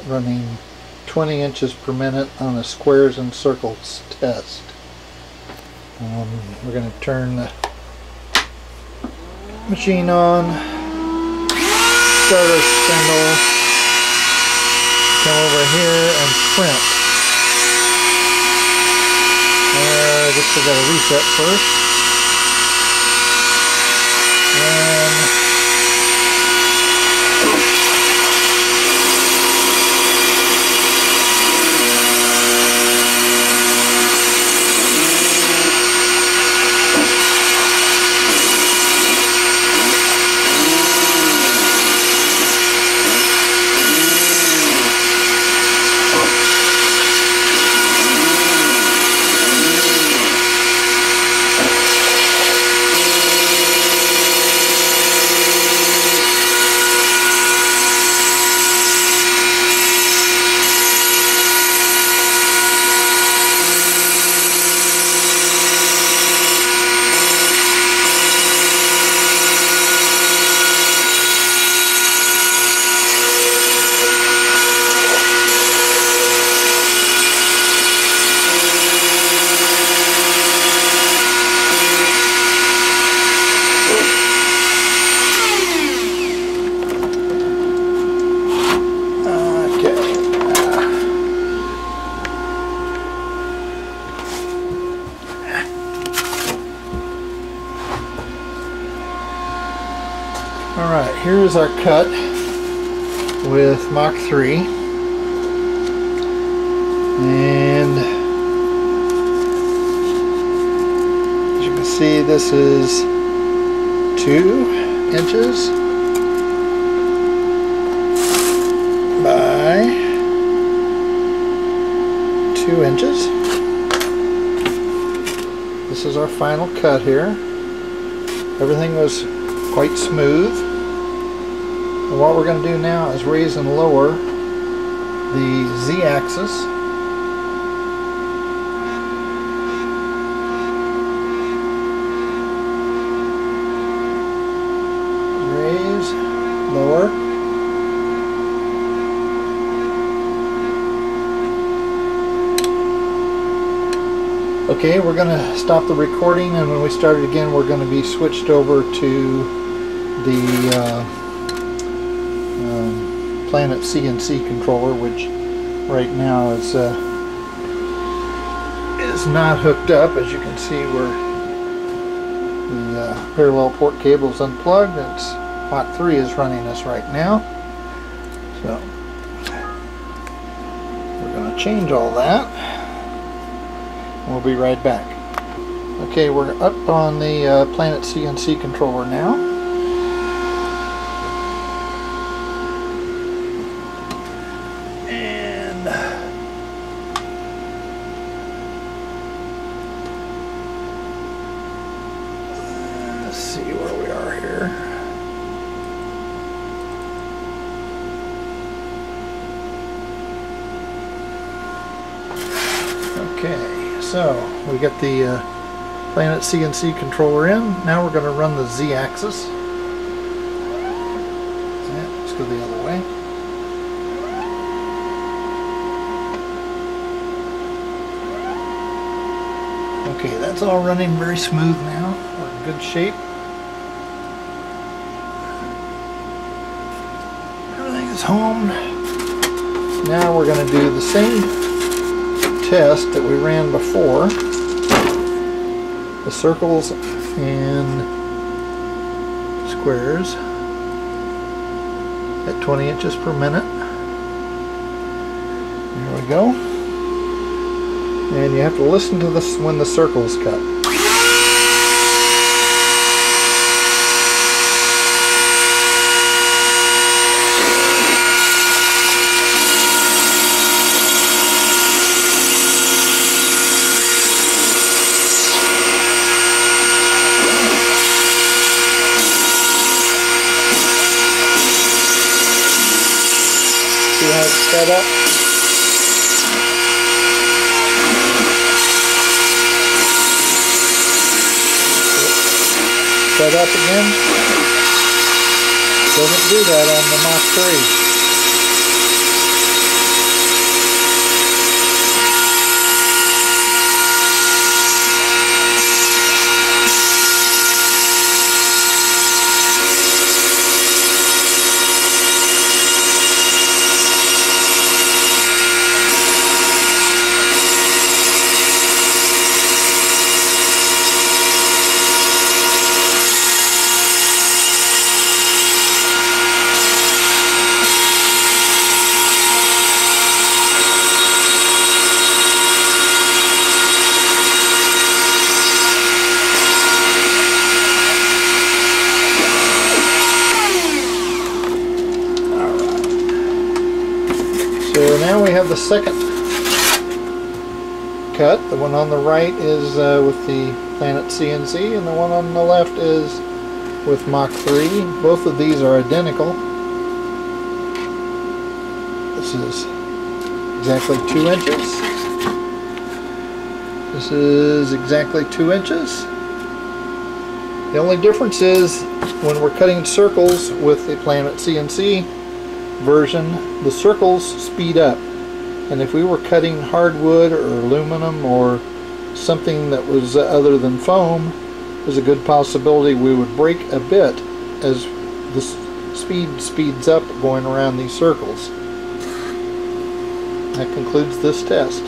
running 20 inches per minute on a squares and circles test. We're going to turn the machine on, start our spindle, come over here and print. I guess we got to reset first. Alright, here's our cut with Mach 3, and as you can see, this is 2 inches by 2 inches. This is our final cut here. Everything was quite smooth. And what we're going to do now is raise and lower the Z-axis. Raise, lower. Okay, we're going to stop the recording, and when we start it again, we're going to be switched over to the Planet CNC controller, which right now is not hooked up. As you can see, where the parallel port cable is unplugged. It's Mach 3 is running this right now. So we're going to change all that. We'll be right back. Okay, we're up on the Planet CNC controller now. And let's see where we are here. Okay, so we got the Planet CNC controller in. Now we're going to run the Z-axis. Let's go the other way. Okay, that's all running very smooth now. We're in good shape. Everything is home. Now we're going to do the same test that we ran before. The circles and squares at 20 inches per minute. There we go. And you have to listen to this when the circles cut. See how it's set up? Set up again. Doesn't do that on the Mach 3. So now we have the second cut. The one on the right is with the Planet CNC, and the one on the left is with Mach 3. Both of these are identical. This is exactly 2 inches. This is exactly 2 inches. The only difference is when we're cutting circles with the Planet CNC version, the circles speed up. And if we were cutting hardwood or aluminum or something that was other than foam, there's a good possibility we would break a bit as the speed speeds up going around these circles. That concludes this test.